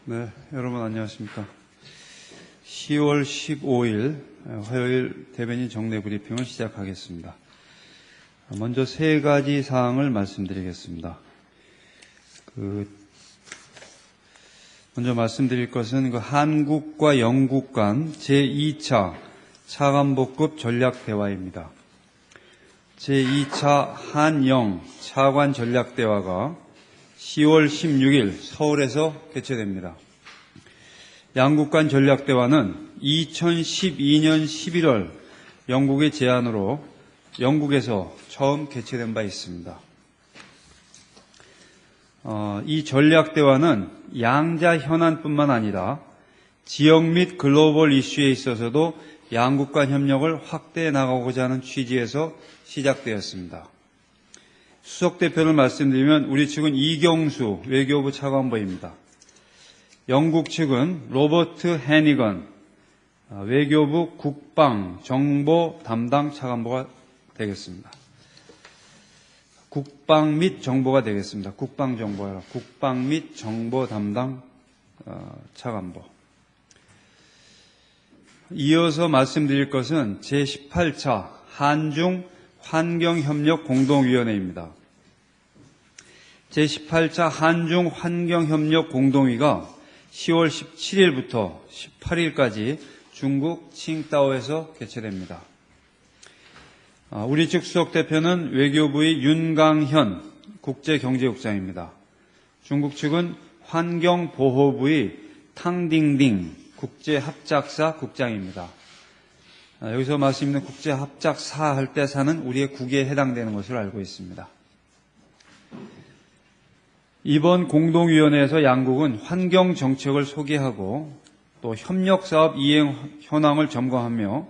네, 여러분 안녕하십니까. 10월 15일 화요일 대변인 정례 브리핑을 시작하겠습니다. 먼저 세 가지 사항을 말씀드리겠습니다. 먼저 말씀드릴 것은 한국과 영국 간 제2차 차관보급 전략대화입니다. 제2차 한영 차관 전략대화가 10월 16일 서울에서 개최됩니다. 양국 간 전략대화는 2012년 11월 영국의 제안으로 영국에서 처음 개최된 바 있습니다. 이 전략대화는 양자 현안뿐만 아니라 지역 및 글로벌 이슈에 있어서도 양국 간 협력을 확대해 나가고자 하는 취지에서 시작되었습니다. 수석 대표를 말씀드리면 우리 측은 이경수 외교부 차관보입니다. 영국 측은 로버트 해니건 외교부 국방 정보 담당 차관보가 되겠습니다. 국방 및 정보가 되겠습니다. 국방 정보라 국방 및 정보 담당 차관보. 이어서 말씀드릴 것은 제18차 한중 환경협력 공동위원회입니다. 제18차 한중 환경협력 공동위가 10월 17일부터 18일까지 중국 칭다오에서 개최됩니다. 우리 측 수석 대표는 외교부의 윤강현 국제경제국장입니다. 중국 측은 환경보호부의 탕딩딩 국제합작사 국장입니다. 여기서 말씀드리는 국제합작사 할 때 사는 우리의 국에 해당되는 것으로 알고 있습니다. 이번 공동위원회에서 양국은 환경정책을 소개하고 또 협력사업 이행 현황을 점검하며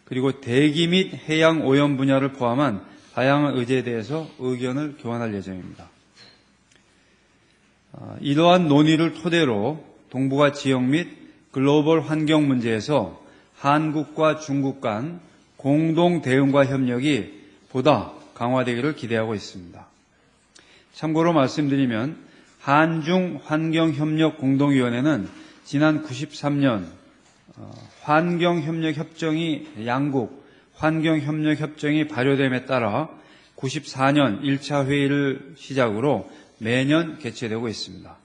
그리고 대기 및 해양 오염 분야를 포함한 다양한 의제에 대해서 의견을 교환할 예정입니다. 이러한 논의를 토대로 동북아 지역 및 글로벌 환경 문제에서 한국과 중국 간 공동 대응과 협력이 보다 강화되기를 기대하고 있습니다. 참고로 말씀드리면 한중 환경협력공동위원회는 지난 93년 양국 환경협력협정이 발효됨에 따라 94년 1차 회의를 시작으로 매년 개최되고 있습니다.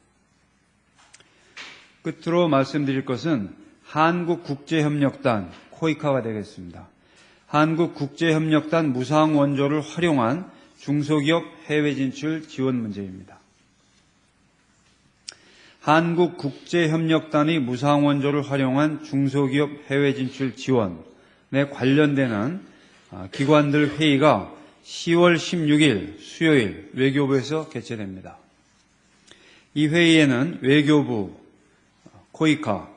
끝으로 말씀드릴 것은 한국국제협력단 코이카가 되겠습니다. 한국국제협력단 무상원조를 활용한 중소기업 해외 진출 지원 문제입니다. 한국국제협력단이 무상원조를 활용한 중소기업 해외 진출 지원에 관련되는 기관들 회의가 10월 16일 수요일 외교부에서 개최됩니다. 이 회의에는 외교부, 코이카,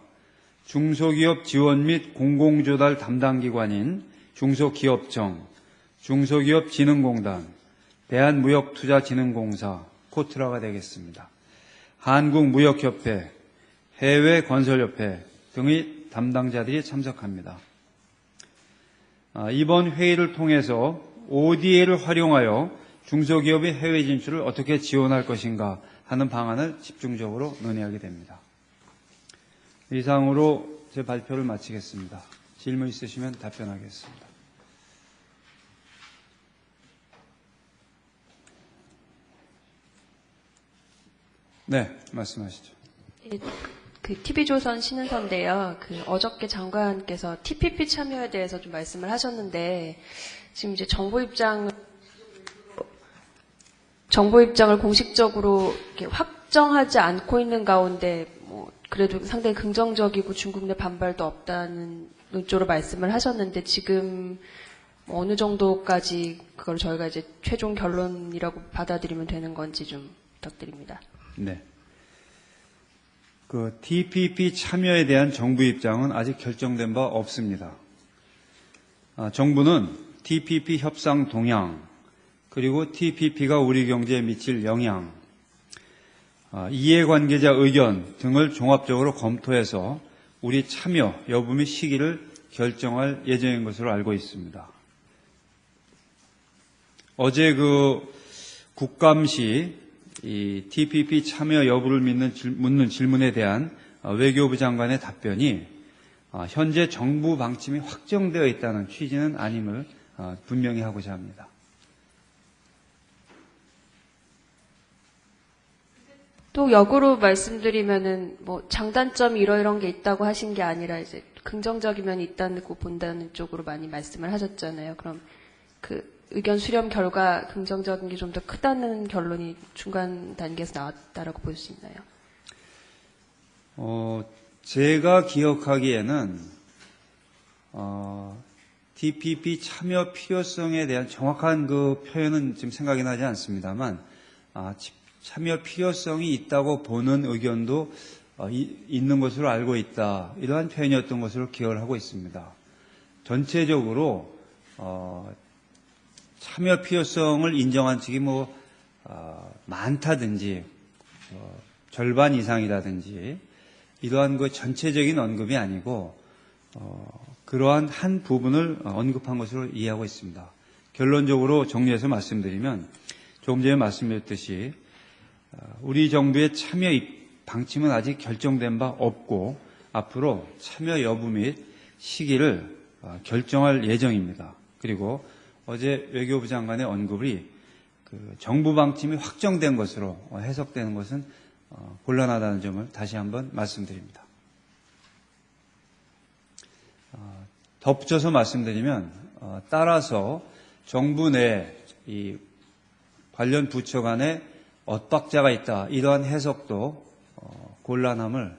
중소기업 지원 및 공공조달 담당기관인 중소기업청, 중소기업진흥공단, 대한무역투자진흥공사, 코트라가 되겠습니다. 한국무역협회, 해외건설협회 등의 담당자들이 참석합니다. 이번 회의를 통해서 ODA를 활용하여 중소기업의 해외 진출을 어떻게 지원할 것인가 하는 방안을 집중적으로 논의하게 됩니다. 이상으로 제 발표를 마치겠습니다. 질문 있으시면 답변하겠습니다. 네, 말씀하시죠. TV조선 신은서인데요. 어저께 장관께서 TPP 참여에 대해서 좀 말씀을 하셨는데, 지금 이제 정부 입장을 공식적으로 이렇게 확정하지 않고 있는 가운데, 그래도 상당히 긍정적이고 중국 내 반발도 없다는 논조로 말씀을 하셨는데, 지금 어느 정도까지 그걸 저희가 이제 최종 결론이라고 받아들이면 되는 건지 좀 부탁드립니다. 네. TPP 참여에 대한 정부 입장은 아직 결정된 바 없습니다. 정부는 TPP 협상 동향, 그리고 TPP가 우리 경제에 미칠 영향, 이해관계자 의견 등을 종합적으로 검토해서 우리 참여 여부 및 시기를 결정할 예정인 것으로 알고 있습니다. 어제 국감시 이 TPP 참여 여부를 묻는 질문에 대한 외교부 장관의 답변이 현재 정부 방침이 확정되어 있다는 취지는 아님을 분명히 하고자 합니다. 또 역으로 말씀드리면은 뭐 장단점이 이런 게 있다고 하신 게 아니라 이제 긍정적인 면이 있다고 본다는 쪽으로 많이 말씀을 하셨잖아요. 그럼 그 의견 수렴 결과 긍정적인 게 좀 더 크다는 결론이 중간 단계에서 나왔다라고 볼 수 있나요? 제가 기억하기에는 TPP 참여 필요성에 대한 정확한 그 표현은 지금 생각이 나지 않습니다만 참여 필요성이 있다고 보는 의견도 있는 것으로 알고 있다. 이러한 표현이었던 것으로 기억을 하고 있습니다. 전체적으로 참여 필요성을 인정한 측이 많다든지 절반 이상이라든지 이러한 그 전체적인 언급이 아니고 그러한 한 부분을 언급한 것으로 이해하고 있습니다. 결론적으로 정리해서 말씀드리면 조금 전에 말씀드렸듯이 우리 정부의 참여 방침은 아직 결정된 바 없고 앞으로 참여 여부 및 시기를 결정할 예정입니다. 그리고 어제 외교부 장관의 언급이 그 정부 방침이 확정된 것으로 해석되는 것은 곤란하다는 점을 다시 한번 말씀드립니다. 덧붙여서 말씀드리면 따라서 정부 내 이 관련 부처 간에 엇박자가 있다. 이러한 해석도 곤란함을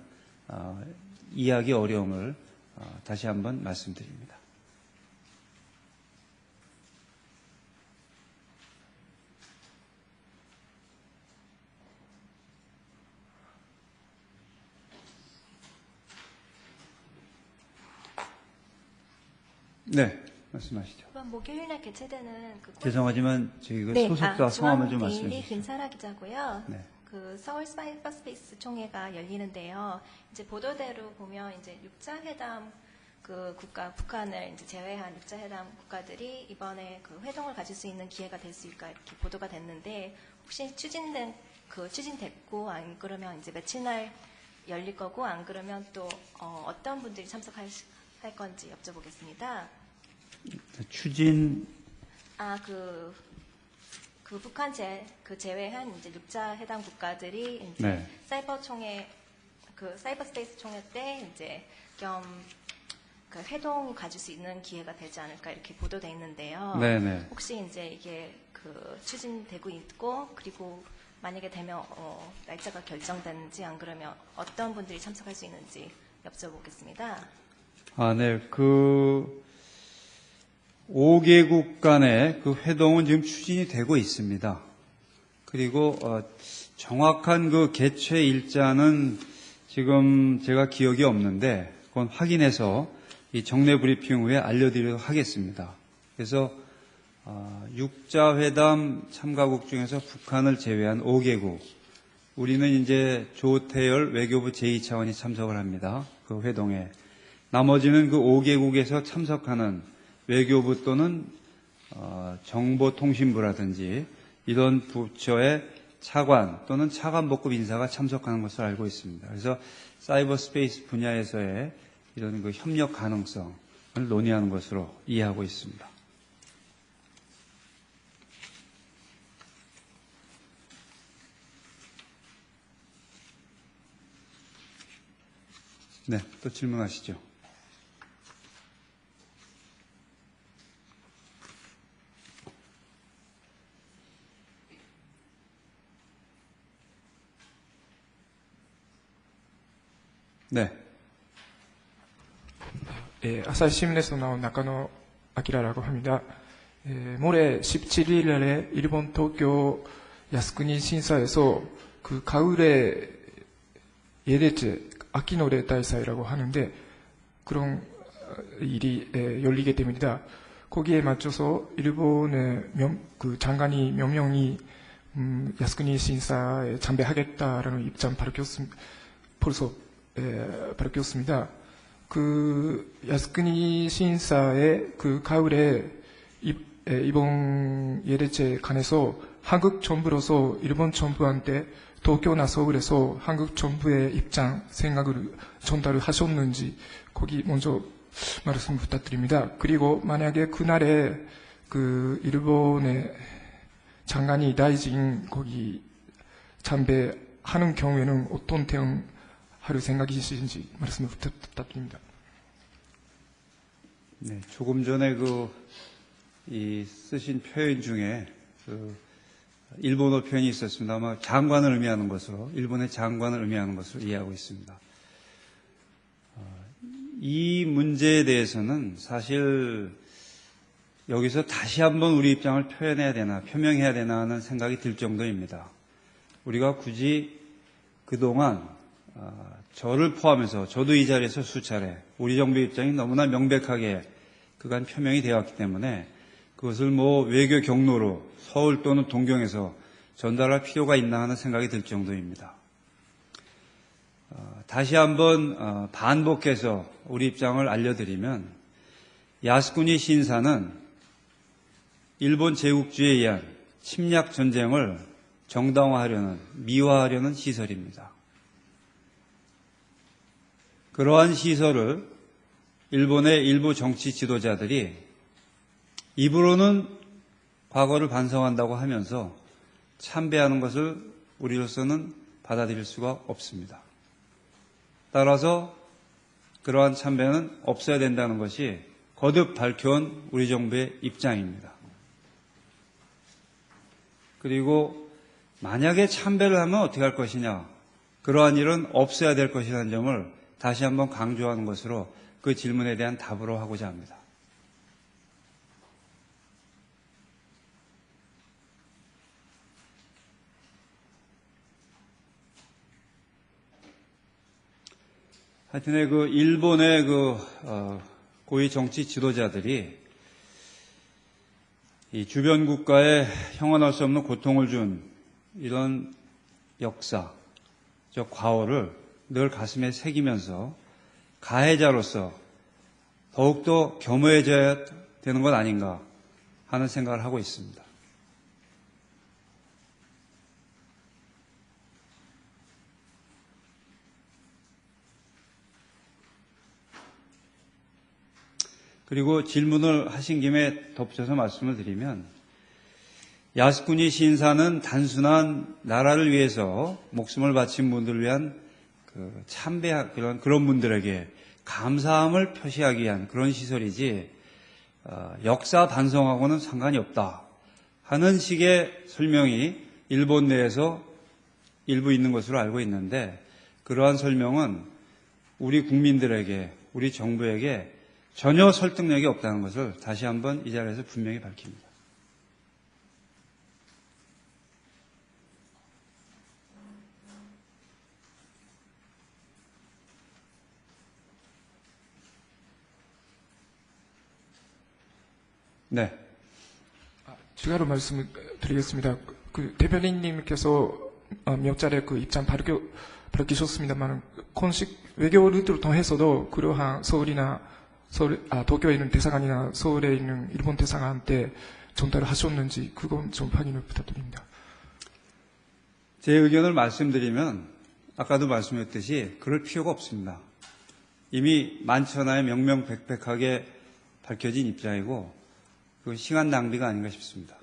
이해하기 어려움을 다시 한번 말씀드립니다. 네, 말씀하시죠. 이번 목요일날 개최되는 그 죄송하지만 저희 그 네, 소속사 성함을 좀 말씀해 중앙데일리 주시죠. 김사라 기자고요. 네. 그 서울 사이버스페이스 총회가 열리는데요. 이제 보도대로 보면 이제 6자 회담 그 국가 북한을 이제 제외한 6자 회담 국가들이 이번에 그 회동을 가질 수 있는 기회가 될 수 있을까 이렇게 보도가 됐는데 혹시 추진됐고 안 그러면 이제 며칠 날 열릴 거고 안 그러면 또 어떤 분들이 참석할 건지 여쭤보겠습니다. 추진 그 북한 제외한 이제 6자 회담 국가들이 이제 네. 사이버스페이스 총회 때 이제 그 회동 가질 수 있는 기회가 되지 않을까 이렇게 보도돼 있는데요. 네네. 혹시 이제 이게 그 추진되고 있고 그리고 만약에 되면 날짜가 결정되는지 안 그러면 어떤 분들이 참석할 수 있는지 여쭤보겠습니다. 네. 그 5개국 간의 그 회동은 지금 추진이 되고 있습니다. 그리고 정확한 그 개최 일자는 지금 제가 기억이 없는데 그건 확인해서 이 정례 브리핑 후에 알려드리도록 하겠습니다. 그래서 6자 회담 참가국 중에서 북한을 제외한 5개국, 우리는 이제 조태열 외교부 제2차관이 참석을 합니다. 그 회동에. 나머지는 그 5개국에서 참석하는 외교부 또는 정보통신부라든지 이런 부처의 차관 또는 차관복급 인사가 참석하는 것을 알고 있습니다. 그래서 사이버 스페이스 분야에서의 이런 그 협력 가능성을 논의하는 것으로 이해하고 있습니다. 네, 또 질문하시죠. 네. 아사히 신문에서 나온 나카노 아키라라고 합니다. 모레 17일에 일본 도쿄 야스쿠니 신사에서 그 가을에 예대체 아키노레 다이사이라고 하는데 그런 일이 열리게 됩니다. 거기에 맞춰서 일본의 그 장관이 몇 명이 야스쿠니 신사에 참배하겠다라는 입장 벌써 밝혔습니다. 그 야스쿠니 신사의 그 가을에 이번 예대체 관해서 한국 정부로서 일본 정부한테 도쿄나 서울에서 한국 정부의 입장, 생각을 전달을 하셨는지 거기 먼저 말씀 부탁드립니다. 그리고 만약에 그날에 그 일본의 장관이 다이진 거기 참배하는 경우에는 어떤 대응할 생각이신지 말씀을 부탁드립니다. 네, 조금 전에 이 쓰신 표현 중에 일본어 표현이 있었습니다. 아마 장관을 의미하는 것으로, 일본의 장관을 의미하는 것으로 이해하고 있습니다. 이 문제에 대해서는 사실 여기서 다시 한번 우리 입장을 표현해야 되나, 표명해야 되나 하는 생각이 들 정도입니다. 우리가 굳이 그동안 저를 포함해서 저도 이 자리에서 수차례 우리 정부의 입장이 너무나 명백하게 그간 표명이 되었기 때문에 그것을 외교 경로로 서울 또는 동경에서 전달할 필요가 있나 하는 생각이 들 정도입니다. 다시 한번 반복해서 우리 입장을 알려드리면 야스쿠니 신사는 일본 제국주의에 의한 침략 전쟁을 정당화하려는, 미화하려는 시설입니다. 그러한 시설을 일본의 일부 정치 지도자들이 입으로는 과거를 반성한다고 하면서 참배하는 것을 우리로서는 받아들일 수가 없습니다. 따라서 그러한 참배는 없어야 된다는 것이 거듭 밝혀온 우리 정부의 입장입니다. 그리고 만약에 참배를 하면 어떻게 할 것이냐, 그러한 일은 없어야 될 것이라는 점을 다시 한번 강조하는 것으로 그 질문에 대한 답으로 하고자 합니다. 하여튼에 일본의 고위 정치 지도자들이 이 주변 국가에 형언할 수 없는 고통을 준 이런 역사, 과오를 늘 가슴에 새기면서 가해자로서 더욱더 겸허해져야 되는 것 아닌가 하는 생각을 하고 있습니다. 그리고 질문을 하신 김에 덧붙여서 말씀을 드리면 야스쿠니 신사는 단순한 나라를 위해서 목숨을 바친 분들을 위한 그런 분들에게 감사함을 표시하기 위한 그런 시설이지 역사 반성하고는 상관이 없다 하는 식의 설명이 일본 내에서 일부 있는 것으로 알고 있는데 그러한 설명은 우리 국민들에게, 우리 정부에게 전혀 설득력이 없다는 것을 다시 한번 이 자리에서 분명히 밝힙니다. 네. 추가로 말씀을 드리겠습니다. 대변인님께서 몇 차례 입장 밝히셨습니다만, 공식 외교 루트를 통해서도 그러한 도쿄에 있는 대사관이나 서울에 있는 일본 대사관한테 전달을 하셨는지 그건 좀 확인을 부탁드립니다. 제 의견을 말씀드리면 아까도 말씀했듯이 그럴 필요가 없습니다. 이미 만천하에 명명백백하게 밝혀진 입장이고 그 시간 낭비가 아닌가 싶습니다.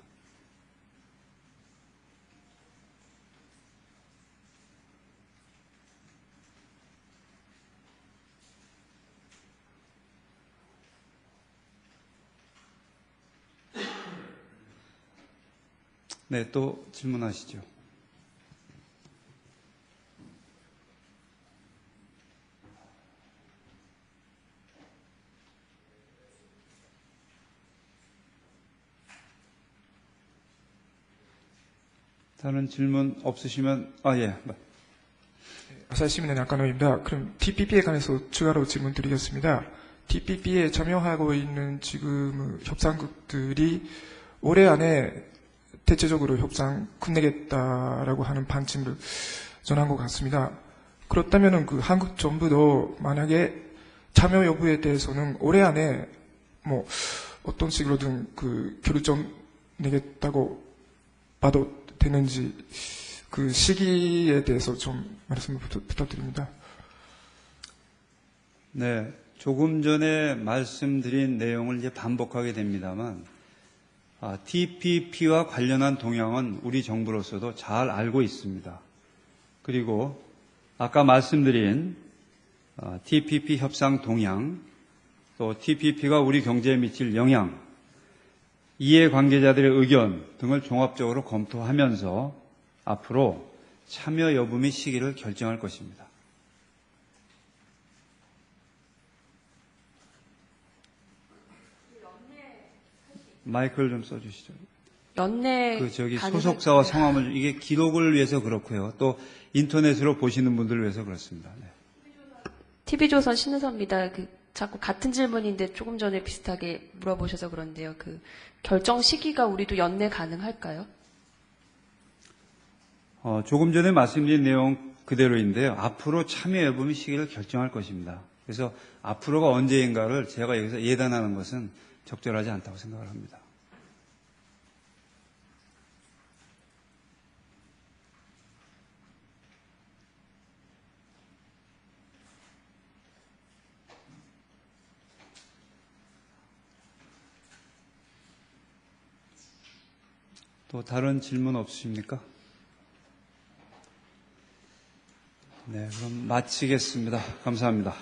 네, 또 질문하시죠. 다른 질문 없으시면, 예. 아사히신문의 나카노입니다. 그럼 TPP에 관해서 추가로 질문 드리겠습니다. TPP에 참여하고 있는 지금 협상국들이 올해 안에 대체적으로 협상 끝내겠다라고 하는 방침을 전한 것 같습니다. 그렇다면 한국 정부도 만약에 참여 여부에 대해서는 올해 안에 어떤 식으로든 결정 내겠다고 봐도 되는지 그 시기에 대해서 좀 말씀을 부탁드립니다. 네, 조금 전에 말씀드린 내용을 이제 반복하게 됩니다만, TPP와 관련한 동향은 우리 정부로서도 잘 알고 있습니다. 그리고 아까 말씀드린 TPP 협상 동향, 또 TPP가 우리 경제에 미칠 영향, 이해관계자들의 의견 등을 종합적으로 검토하면서 앞으로 참여 여부 및 시기를 결정할 것입니다. 마이크를 좀 써주시죠. 연내 소속사와 성함을 이게 기록을 위해서 그렇고요. 또 인터넷으로 보시는 분들을 위해서 그렇습니다. 네. TV조선 신은서입니다. 자꾸 같은 질문인데 조금 전에 비슷하게 물어보셔서 그런데요. 결정 시기가 우리도 연내 가능할까요? 조금 전에 말씀드린 내용 그대로인데요. 앞으로 참여 여부 및 시기를 결정할 것입니다. 그래서 앞으로가 언제인가를 제가 여기서 예단하는 것은 적절하지 않다고 생각을 합니다. 또 다른 질문 없으십니까? 네, 그럼 마치겠습니다. 감사합니다.